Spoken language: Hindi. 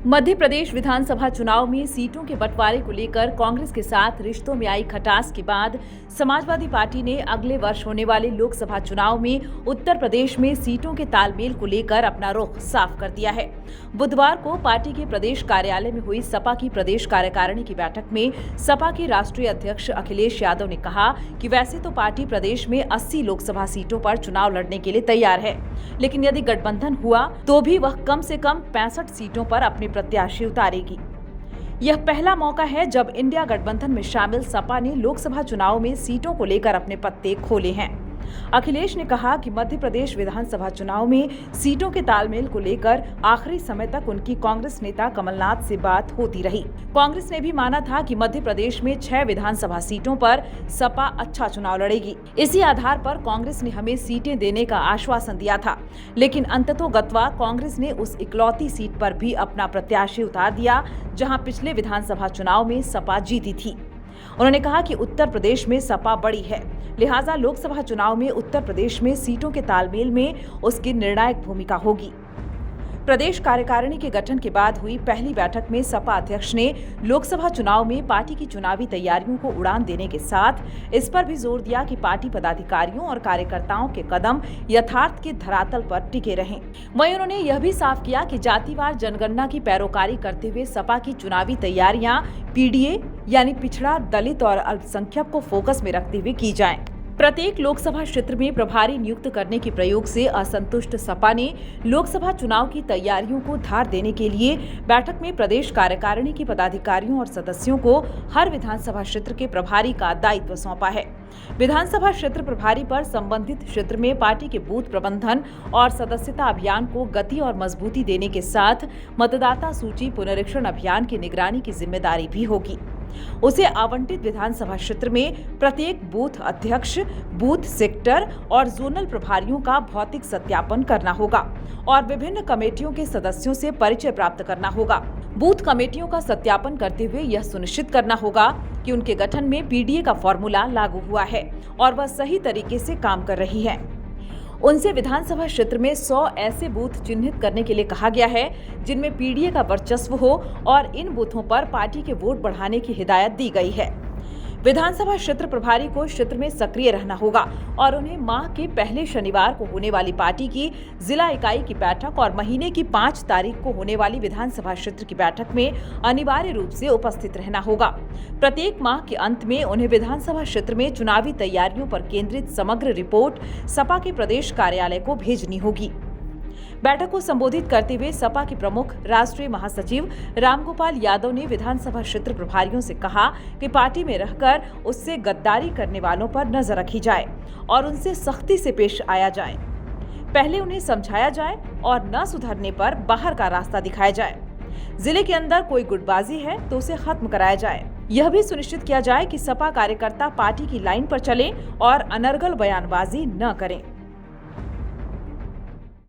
मध्य प्रदेश विधानसभा चुनाव में सीटों के बंटवारे को लेकर कांग्रेस के साथ रिश्तों में आई खटास के बाद समाजवादी पार्टी ने अगले वर्ष होने वाले लोकसभा चुनाव में उत्तर प्रदेश में सीटों के तालमेल को लेकर अपना रुख साफ कर दिया है। बुधवार को पार्टी के प्रदेश कार्यालय में हुई सपा की प्रदेश कार्यकारिणी की बैठक में सपा के राष्ट्रीय अध्यक्ष अखिलेश यादव ने कहा कि वैसे तो पार्टी प्रदेश में 80 लोकसभा सीटों पर चुनाव लड़ने के लिए तैयार है, लेकिन यदि गठबंधन हुआ तो भी वह कम से कम 65 सीटों पर अपने प्रत्याशी उतारेगी। यह पहला मौका है जब इंडिया गठबंधन में शामिल सपा ने लोकसभा चुनाव में सीटों को लेकर अपने पत्ते खोले हैं। अखिलेश ने कहा कि मध्य प्रदेश विधानसभा चुनाव में सीटों के तालमेल को लेकर आखिरी समय तक उनकी कांग्रेस नेता कमलनाथ से बात होती रही। कांग्रेस ने भी माना था कि मध्य प्रदेश में 6 विधानसभा सीटों पर सपा अच्छा चुनाव लड़ेगी। इसी आधार पर कांग्रेस ने हमें सीटें देने का आश्वासन दिया था, लेकिन अंततोगत्वा कांग्रेस ने उस इकलौती सीट पर भी अपना प्रत्याशी उतार दिया जहां पिछले विधानसभा चुनाव में सपा जीती थी। उन्होंने कहा कि उत्तर प्रदेश में सपा बड़ी है, लिहाजा लोकसभा चुनाव में उत्तर प्रदेश में सीटों के तालमेल में उसकी निर्णायक भूमिका होगी। प्रदेश कार्यकारिणी के गठन के बाद हुई पहली बैठक में सपा अध्यक्ष ने लोकसभा चुनाव में पार्टी की चुनावी तैयारियों को उड़ान देने के साथ इस पर भी जोर दिया कि पार्टी पदाधिकारियों और कार्यकर्ताओं के कदम यथार्थ के धरातल पर टिके रहें। वहीं उन्होंने यह भी साफ किया कि जातिवार जनगणना की पैरोकारी करते हुए सपा की चुनावी तैयारियां पीडीए यानी पिछड़ा, दलित और अल्पसंख्यक को फोकस में रखते हुए की जाएं। प्रत्येक लोकसभा क्षेत्र में प्रभारी नियुक्त करने के प्रयोग से असंतुष्ट सपा ने लोकसभा चुनाव की तैयारियों को धार देने के लिए बैठक में प्रदेश कार्यकारिणी के पदाधिकारियों और सदस्यों को हर विधानसभा क्षेत्र के प्रभारी का दायित्व सौंपा है। विधानसभा क्षेत्र प्रभारी पर संबंधित क्षेत्र में पार्टी के बूथ प्रबंधन और सदस्यता अभियान को गति और मजबूती देने के साथ मतदाता सूची पुनरीक्षण अभियान की निगरानी की जिम्मेदारी भी होगी। उसे आवंटित विधानसभा क्षेत्र में प्रत्येक बूथ अध्यक्ष, बूथ सेक्टर और जोनल प्रभारियों का भौतिक सत्यापन करना होगा और विभिन्न कमेटियों के सदस्यों से परिचय प्राप्त करना होगा। बूथ कमेटियों का सत्यापन करते हुए यह सुनिश्चित करना होगा कि उनके गठन में पीडीए का फॉर्मूला लागू हुआ है और वह सही तरीके से काम कर रही है। उनसे विधानसभा क्षेत्र में 100 ऐसे बूथ चिन्हित करने के लिए कहा गया है जिनमें पीडीए का वर्चस्व हो और इन बूथों पर पार्टी के वोट बढ़ाने की हिदायत दी गई है। विधानसभा क्षेत्र प्रभारी को क्षेत्र में सक्रिय रहना होगा और उन्हें माह के पहले शनिवार को होने वाली पार्टी की जिला इकाई की बैठक और महीने की 5 तारीख को होने वाली विधानसभा क्षेत्र की बैठक में अनिवार्य रूप से उपस्थित रहना होगा। प्रत्येक माह के अंत में उन्हें विधानसभा क्षेत्र में चुनावी तैयारियों पर केंद्रित समग्र रिपोर्ट सपा के प्रदेश कार्यालय को भेजनी होगी। बैठक को संबोधित करते हुए सपा के प्रमुख राष्ट्रीय महासचिव रामगोपाल यादव ने विधानसभा क्षेत्र प्रभारियों से कहा कि पार्टी में रहकर उससे गद्दारी करने वालों पर नजर रखी जाए और उनसे सख्ती से पेश आया जाए। पहले उन्हें समझाया जाए और न सुधरने पर बाहर का रास्ता दिखाया जाए। जिले के अंदर कोई गुटबाजी है तो उसे खत्म कराया जाए। यह भी सुनिश्चित किया जाए कि सपा कार्यकर्ता पार्टी की लाइन पर चलें और अनर्गल बयानबाजी न करें।